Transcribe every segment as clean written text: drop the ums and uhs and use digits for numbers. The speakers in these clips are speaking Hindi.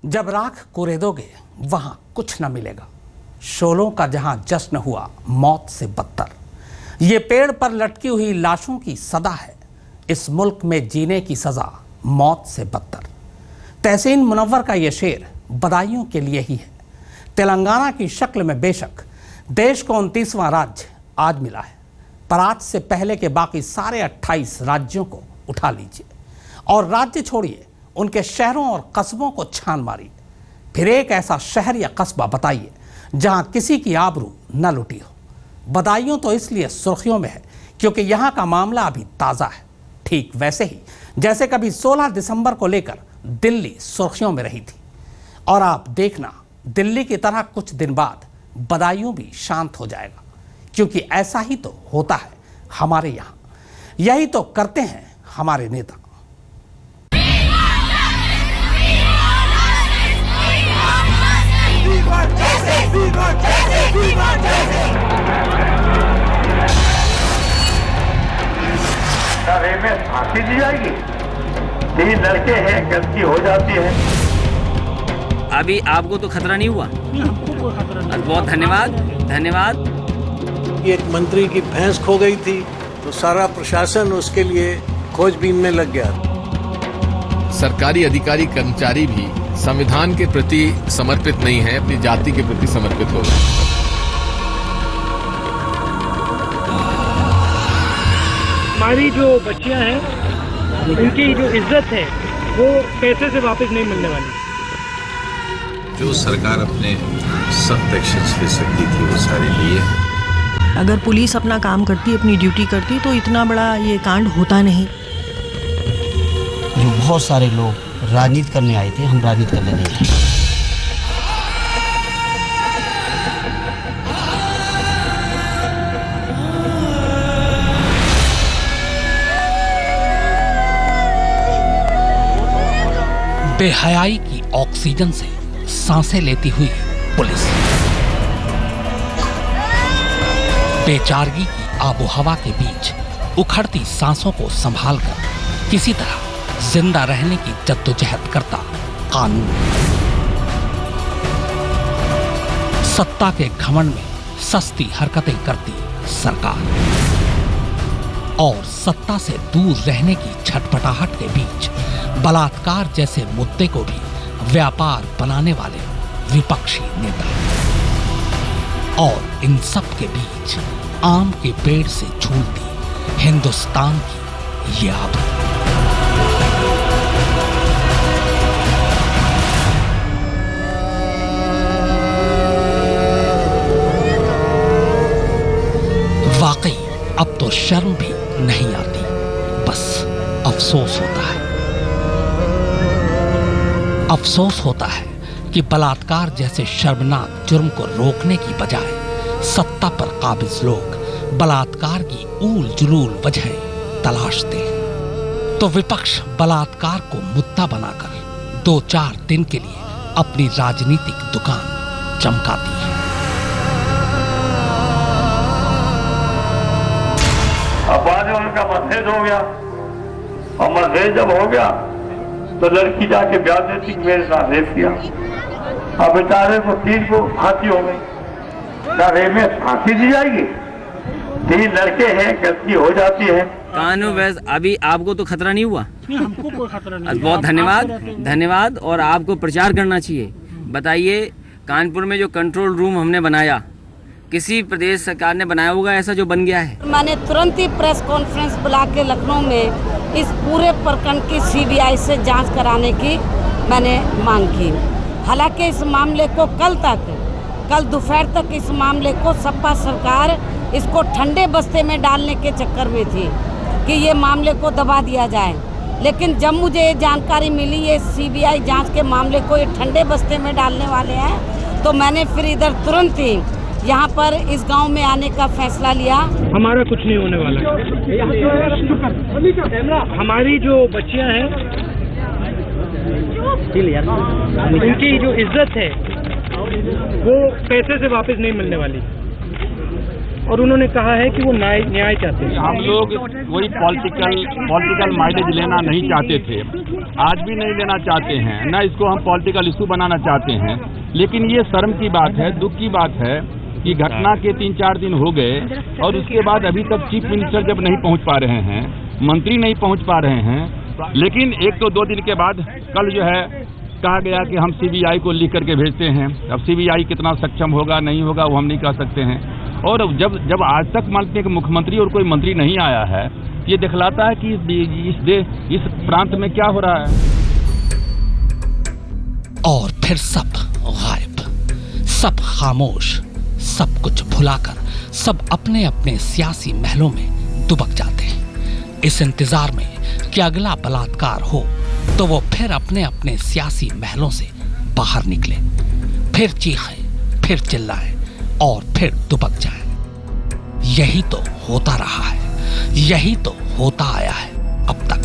जब राख कुरेदोगे वहां कुछ न मिलेगा। शोलों का जहां जश्न हुआ मौत से बदतर, ये पेड़ पर लटकी हुई लाशों की सदा है। इस मुल्क में जीने की सजा मौत से बदतर। तहसीन मुनव्वर का ये शेर बदायूं के लिए ही है। तेलंगाना की शक्ल में बेशक देश को 29वां राज्य आज मिला है, पर आज से पहले के बाकी सारे 28 राज्यों को उठा लीजिए और राज्य छोड़िए, उनके शहरों और कस्बों को छान मारिए। फिर एक ऐसा शहर या कस्बा बताइए जहां किसी की आबरू न लुटी हो। बदायूं तो इसलिए सुर्खियों में है क्योंकि यहां का मामला अभी ताज़ा है, ठीक वैसे ही जैसे कभी 16 दिसंबर को लेकर दिल्ली सुर्खियों में रही थी। और आप देखना, दिल्ली की तरह कुछ दिन बाद बदायूं भी शांत हो जाएगा, क्योंकि ऐसा ही तो होता है हमारे यहाँ। यही तो करते हैं हमारे नेता। में फांसी दी जाएगी। 3 लड़के हैं, गलती हो जाती है। अभी आपको तो खतरा नहीं हुआ? हमको कोई खतरा नहीं। बहुत धन्यवाद, धन्यवाद। एक मंत्री की भैंस खो गई थी तो सारा प्रशासन उसके लिए खोजबीन में लग गया। सरकारी अधिकारी कर्मचारी भी संविधान के प्रति समर्पित नहीं है, अपनी जाति के प्रति समर्पित हो गए। हमारी जो बच्चियां हैं, उनकी जो इज्जत है वो पैसे से वापस नहीं मिलने वाली। जो सरकार अपने सख्त एक्शन ले सकती थी वो सारे लिए। अगर पुलिस अपना काम करती, अपनी ड्यूटी करती तो इतना बड़ा ये कांड होता नहीं। जो बहुत सारे लोग राजनीति करने आए थे, हम राजनीति करने नहीं आए। बेहयाई की ऑक्सीजन से सांसें लेती हुई पुलिस, बेचारगी की आबोहवा के बीच उखड़ती सांसों को संभालकर किसी तरह जिंदा रहने की जद्दोजहद करता कानून, सत्ता के घमंड में सस्ती हरकतें करती सरकार और सत्ता से दूर रहने की छटपटाहट के बीच बलात्कार जैसे मुद्दे को भी व्यापार बनाने वाले विपक्षी नेता। और इन सब के बीच आम के पेड़ से झूलती हिंदुस्तान की ये आबरू। वाकई अब तो शर्म भी नहीं आती, बस अफसोस होता है। अफसोस होता है कि बलात्कार जैसे शर्मनाक जुर्म को रोकने की बजाय सत्ता पर काबिज लोग बलात्कार की ऊल जुलूल वजहें तलाशते हैं, तो विपक्ष बलात्कार को मुद्दा बनाकर 2-4 दिन के लिए अपनी राजनीतिक दुकान चमकाती है। अब बाद में उनका मतभेद हो गया, और मतभेद जब हो गया तो लड़की जाके ब्याह देती कि मेरे साथ रेप किया। अब बेचारे को 3 को फांसी हो गई। क्या रेप में फांसी दी जाएगी? 3 लड़के हैं, गलती हो जाती है। कानून वैस अभी आपको तो खतरा नहीं हुआ? हमको कोई खतरा नहीं। बहुत धन्यवाद, धन्यवाद। और आपको प्रचार करना चाहिए। बताइए, कानपुर में जो कंट्रोल रूम हमने बनाया, किसी प्रदेश सरकार ने बनाया होगा ऐसा जो बन गया है? मैंने तुरंत ही प्रेस कॉन्फ्रेंस बुला के लखनऊ में इस पूरे प्रकरण की सीबीआई से जांच कराने की मैंने मांग की। हालांकि इस मामले को कल दोपहर तक इस मामले को सपा सरकार इसको ठंडे बस्ते में डालने के चक्कर में थी कि ये मामले को दबा दिया जाए। लेकिन जब मुझे ये जानकारी मिली ये सीबीआई जांच के मामले को ये ठंडे बस्ते में डालने वाले हैं, तो मैंने फिर इधर तुरंत ही यहाँ पर इस गांव में आने का फैसला लिया। हमारा कुछ नहीं होने वाला है। हमारी जो बच्चियां हैं, उनकी जो इज्जत है वो पैसे से वापस नहीं मिलने वाली। और उन्होंने कहा है कि वो न्याय चाहते हैं। हम लोग कोई पॉलिटिकल माइलेज लेना नहीं चाहते थे, आज भी नहीं लेना चाहते हैं, न इसको हम पॉलिटिकल इशू बनाना चाहते हैं। लेकिन ये शर्म की बात है, दुख की बात है कि घटना के 3-4 दिन हो गए और उसके बाद अभी तक चीफ मिनिस्टर जब नहीं पहुंच पा रहे हैं, मंत्री नहीं पहुंच पा रहे हैं। लेकिन 1-2 दिन के बाद कल जो है कहा गया कि हम सीबीआई को लिख करके भेजते हैं। अब सीबीआई कितना सक्षम होगा नहीं होगा वो हम नहीं कह सकते हैं। और जब आज तक मानते हैं कि मुख्यमंत्री और कोई मंत्री नहीं आया है, ये दिखलाता है कि इस प्रांत में क्या हो रहा है। और फिर सब गायब, सब खामोश, सब कुछ भुलाकर सब अपने अपने सियासी महलों में दुबक जाते हैं, इस इंतजार में कि अगला बलात्कार हो तो वो फिर अपने अपने सियासी महलों से बाहर निकले, फिर चीखें, फिर चिल्लाएं और फिर दुबक जाएं। यही तो होता रहा है, यही तो होता आया है अब तक,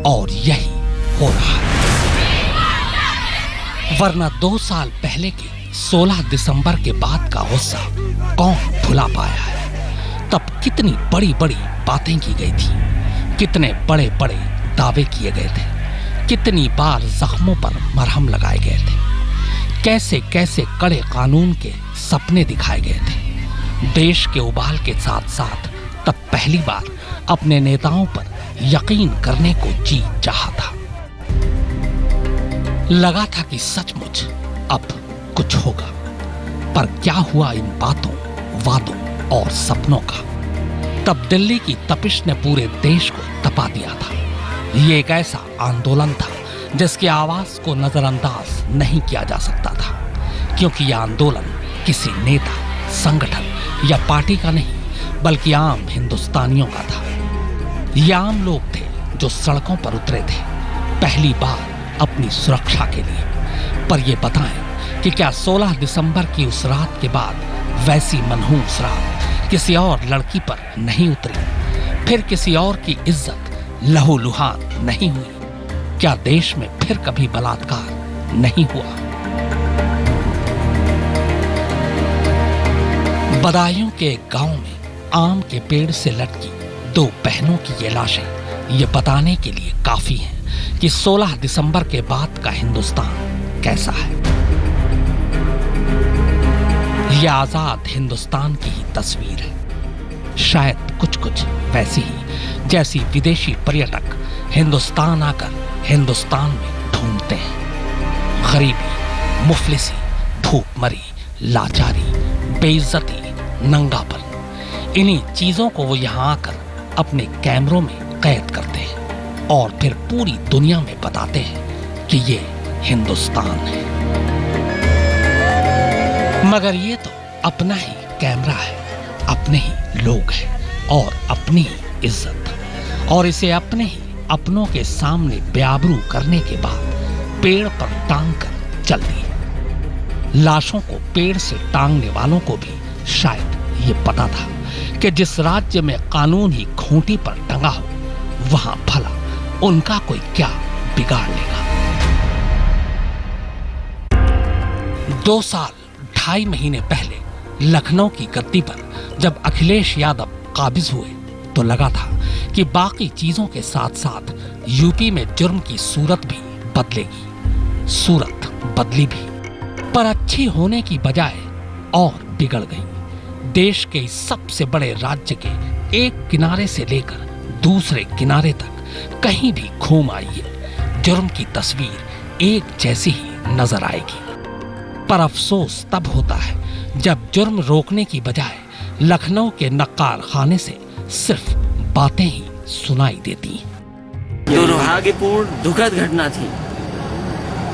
और यही हो रहा है। वरना 2 साल पहले के 16 दिसंबर के बाद का गुस्सा कौन भुला पाया है। तब कितनी बड़ी बड़ी बातें की गई थी, कितने बड़े बड़े दावे किए गए थे, कितनी बार जख्मों पर मरहम लगाए गए थे, कैसे कैसे कड़े कानून के सपने दिखाए गए थे। देश के उबाल के साथ साथ तब पहली बार अपने नेताओं पर यकीन करने को जी चाहा था। लगा था कि सचमुच अब कुछ होगा, पर क्या हुआ इन बातों, वादों और सपनों का। तब दिल्ली की तपिश ने पूरे देश को तपा दिया था। ये एक ऐसा आंदोलन था जिसकी आवाज को नजरअंदाज नहीं किया जा सकता था, क्योंकि यह आंदोलन किसी नेता, संगठन या पार्टी का नहीं, बल्कि आम हिंदुस्तानियों का था। ये आम लोग थे जो सड़कों पर उतरे थे पहली बार अपनी सुरक्षा के लिए। पर ये बताएं कि क्या 16 दिसंबर की उस रात के बाद वैसी मनहूस रात किसी और लड़की पर नहीं उतरी, फिर किसी और की इज्जत लहूलुहान नहीं हुई? क्या देश में फिर कभी बलात्कार नहीं हुआ? बदायूं के एक गांव में आम के पेड़ से लटकी 2 बहनों की ये लाशें ये बताने के लिए काफी हैं कि 16 दिसंबर के बाद का हिंदुस्तान कैसा है। यह आजाद हिंदुस्तान की ही तस्वीर है, शायद कुछ कुछ वैसी ही जैसी विदेशी पर्यटक हिंदुस्तान आकर हिंदुस्तान में ढूंढते हैं। गरीबी, मुफलिसी, भूखमरी, लाचारी, बेइज्जती, नंगापन, इन्हीं चीजों को वो यहाँ आकर अपने कैमरों में कैद करते हैं और फिर पूरी दुनिया में बताते हैं कि ये हिंदुस्तान है। मगर ये तो अपना ही कैमरा है, अपने ही लोग हैं और अपनी ही इज्जत, और इसे अपने ही अपनों के सामने बेआबरू करने के बाद पेड़ पर टांग कर चल दिए। लाशों को पेड़ से टांगने वालों को भी शायद ये पता था कि जिस राज्य में कानून ही खूंटी पर टंगा हो, वहां भला उनका कोई क्या बिगाड़ लेगा। 2 साल 2.5 महीने पहले लखनऊ की गद्दी पर जब अखिलेश यादव काबिज हुए तो लगा था कि बाकी चीजों के साथ साथ यूपी में जुर्म की सूरत भी बदलेगी। सूरत बदली भी, पर अच्छी होने की बजाय और बिगड़ गई। देश के सबसे बड़े राज्य के एक किनारे से लेकर दूसरे किनारे तक कहीं भी घूम आइए, जुर्म की तस्वीर एक जैसी ही नजर आएगी। पर अफसोस तब होता है जब जुर्म रोकने की बजाय लखनऊ के नक्काल खाने से सिर्फ बातें ही सुनाई देती हैं। दुर्भाग्यपूर्ण दुखद घटना थी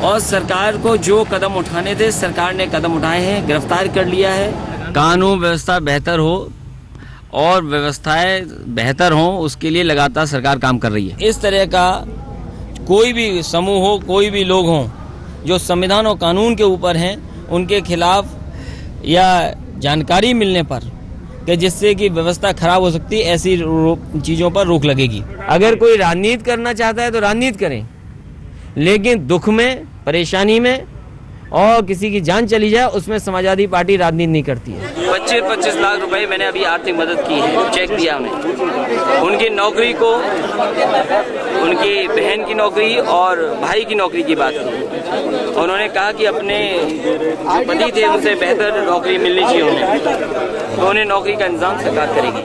और सरकार को जो कदम उठाने थे सरकार ने कदम उठाए हैं, गिरफ्तार कर लिया है। कानून व्यवस्था बेहतर हो और व्यवस्थाएं बेहतर हो, उसके लिए लगातार सरकार काम कर रही है। इस तरह का कोई भी समूह हो, कोई भी लोग हों जो संविधान और कानून के ऊपर हैं, उनके खिलाफ या जानकारी मिलने पर कि जिससे कि व्यवस्था खराब हो सकती है, ऐसी चीज़ों पर रोक लगेगी। अगर कोई राजनीति करना चाहता है तो राजनीति करें, लेकिन दुख में, परेशानी में और किसी की जान चली जाए उसमें समाजवादी पार्टी राजनीति नहीं करती है। 25 लाख रुपए मैंने अभी आर्थिक मदद की है, चेक दिया उन्हें। उनकी नौकरी को, उनकी बहन की नौकरी और भाई की नौकरी की बात की। उन्होंने कहा कि अपने जो पति थे उनसे बेहतर नौकरी मिलनी चाहिए उन्हें, तो उन्हें नौकरी का इंतजाम सरकार करेगी।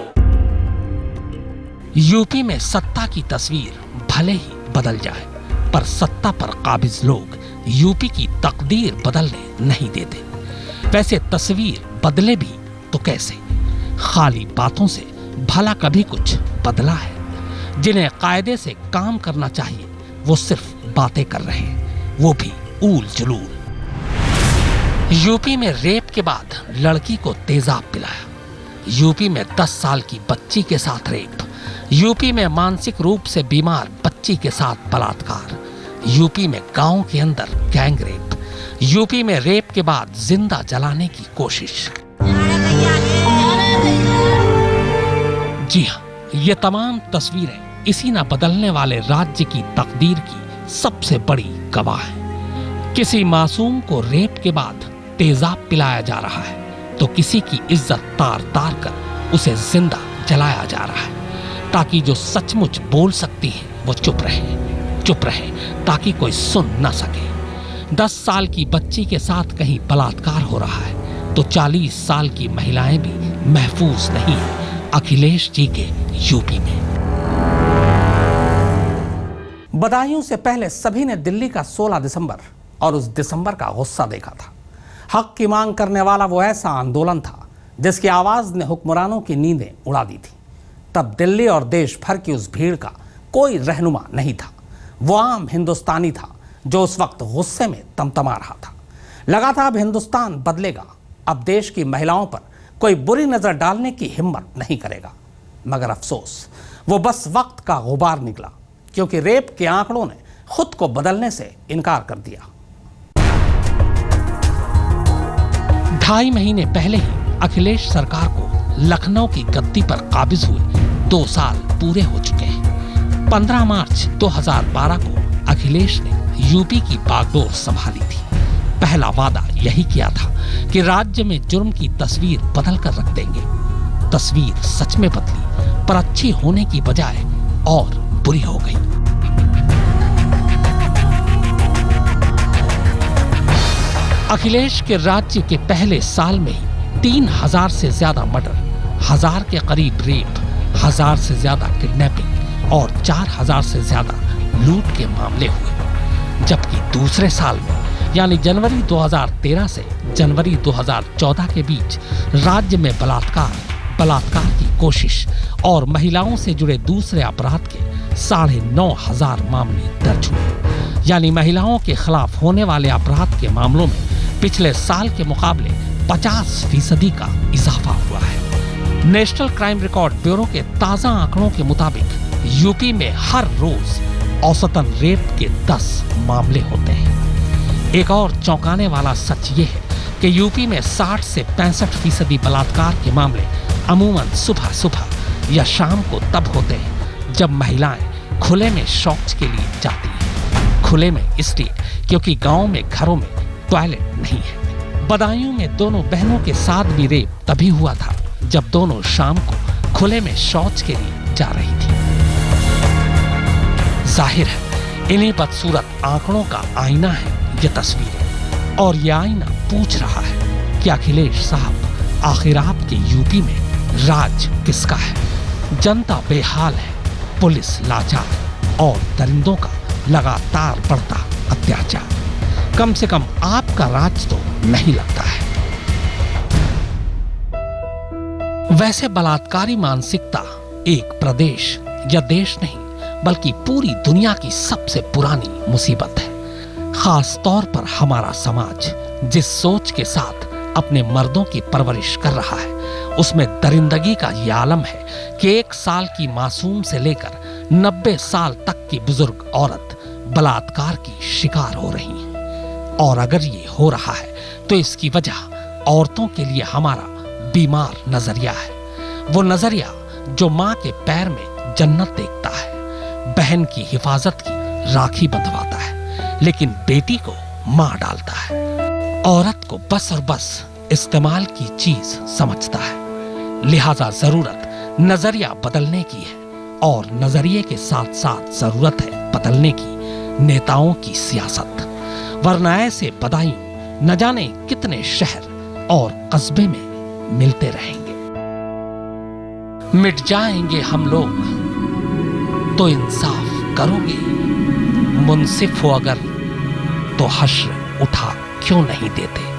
यूपी में सत्ता की तस्वीर भले ही बदल जाए, पर सत्ता पर काबिज लोग यूपी की तकदीर बदलने नहीं देते। वैसे तस्वीर बदले भी तो कैसे? खाली बातों से भला कभी कुछ बदला है? जिन्हें कायदे से काम करना चाहिए वो सिर्फ बातें कर रहे हैं, वो भी ऊल जुलूल। यूपी में रेप के बाद लड़की को तेजाब पिलाया, यूपी में 10 साल की बच्ची के साथ रेप, यूपी में मानसिक रूप से बीमार बच्ची के साथ बलात्कार, यूपी में गांव के अंदर गैंग रेप, यूपी में रेप के बाद जिंदा जलाने की कोशिश। जी हां, ये तमाम तस्वीरें इसी न बदलने वाले राज्य की तकदीर की सबसे बड़ी गवाह हैं। किसी मासूम को रेप के बाद तेजाब पिलाया जा रहा है तो किसी की इज्जत तार तार कर उसे जिंदा जलाया जा रहा है, ताकि जो सचमुच बोल सकती है वो चुप रहे ताकि कोई सुन न सके। 10 साल की बच्ची के साथ कहीं बलात्कार हो रहा है तो 40 साल की महिलाएं भी महफूज नहीं है अखिलेश जी के यूपी में। बदायूं से पहले सभी ने दिल्ली का 16 दिसंबर और उस दिसंबर का गुस्सा देखा था। हक की मांग करने वाला वो ऐसा आंदोलन था जिसकी आवाज ने हुक्मरानों की नींदें उड़ा दी थी। तब दिल्ली और देश भर की उस भीड़ का कोई रहनुमा नहीं था, वो आम हिंदुस्तानी था जो उस वक्त गुस्से में तमतमा रहा था। लगा था अब हिंदुस्तान बदलेगा, अब देश की महिलाओं पर कोई बुरी नजर डालने की हिम्मत नहीं करेगा। मगर अफसोस, वो बस वक्त का गुबार निकला, क्योंकि रेप के आंकड़ों ने खुद को बदलने से इनकार कर दिया। 2.5 महीने पहले ही अखिलेश सरकार को लखनऊ की गद्दी पर काबिज हुए 2 साल पूरे हो चुके हैं। 15 मार्च 2012 को अखिलेश ने यूपी की बागडोर संभाली थी। पहला वादा यही किया था कि राज्य में जुर्म की तस्वीर बदल कर रख देंगे। तस्वीर सच में बदली, पर अच्छी होने की बजाय और बुरी हो गई। अखिलेश के राज्य के पहले साल में ही 3000 से ज्यादा मर्डर, 1000 के करीब रेप, 1000 से ज्यादा किडनैपिंग और 4000 से ज्यादा लूट के मामले हुए। जबकि दूसरे साल में यानी जनवरी 2013 से जनवरी 2014 के बीच राज्य में बलात्कार की कोशिश और महिलाओं से जुड़े दूसरे अपराध के 9,500 मामले दर्ज हुए। यानी महिलाओं के खिलाफ होने वाले अपराध के मामलों में पिछले साल के मुकाबले 50% का इजाफा हुआ है। नेशनल क्राइम रिकॉर्ड ब्यूरो के ताजा आंकड़ों के मुताबिक यूपी में हर रोज औसतन रेप के 10 मामले होते हैं। एक और चौंकाने वाला सच ये है कि यूपी में 60 से 65% बलात्कार के मामले अमूमन सुबह या शाम को तब होते हैं जब महिलाएं खुले में शौच के लिए जाती हैं। खुले में इसलिए क्योंकि गांव में घरों में टॉयलेट नहीं है। बदायूं में दोनों बहनों के साथ भी रेप तभी हुआ था जब दोनों शाम को खुले में शौच के लिए जा रही थी। जाहिर है इन्हीं बदसूरत आंकड़ों का आईना है ये तस्वीरें, और ये आईना पूछ रहा है कि अखिलेश साहब आखिर आपके यूपी में राज किसका है? जनता बेहाल है, पुलिस लाचार और दरिंदों का लगातार बढ़ता अत्याचार। कम से कम आपका राज तो नहीं लगता है। वैसे बलात्कारी मानसिकता एक प्रदेश या देश नहीं बल्कि पूरी दुनिया की सबसे पुरानी मुसीबत है। खास तौर पर हमारा समाज जिस सोच के साथ अपने मर्दों की परवरिश कर रहा है उसमें दरिंदगी का ये आलम है कि 1 साल की मासूम से लेकर 90 साल तक की बुजुर्ग औरत बलात्कार की शिकार हो रही है। और अगर ये हो रहा है तो इसकी वजह औरतों के लिए हमारा बीमार नजरिया है। वो नजरिया जो माँ के पैर में जन्नत देखता है, बहन की हिफाजत की राखी बंधवाता है, लेकिन बेटी को मार डालता है। औरत को बस और बस इस्तेमाल की चीज समझता है, लिहाजा जरूरत नजरिया बदलने की है और नजरिए के साथ साथ जरूरत है बदलने की नेताओं की सियासत, वरना ऐसे बदायूं न जाने कितने शहर और कस्बे में मिलते रहेंगे। मिट जाएंगे हम लोग तो इंसाफ करोगे, मुंसिफ हो अगर तो हश्र उठा क्यों नहीं देते।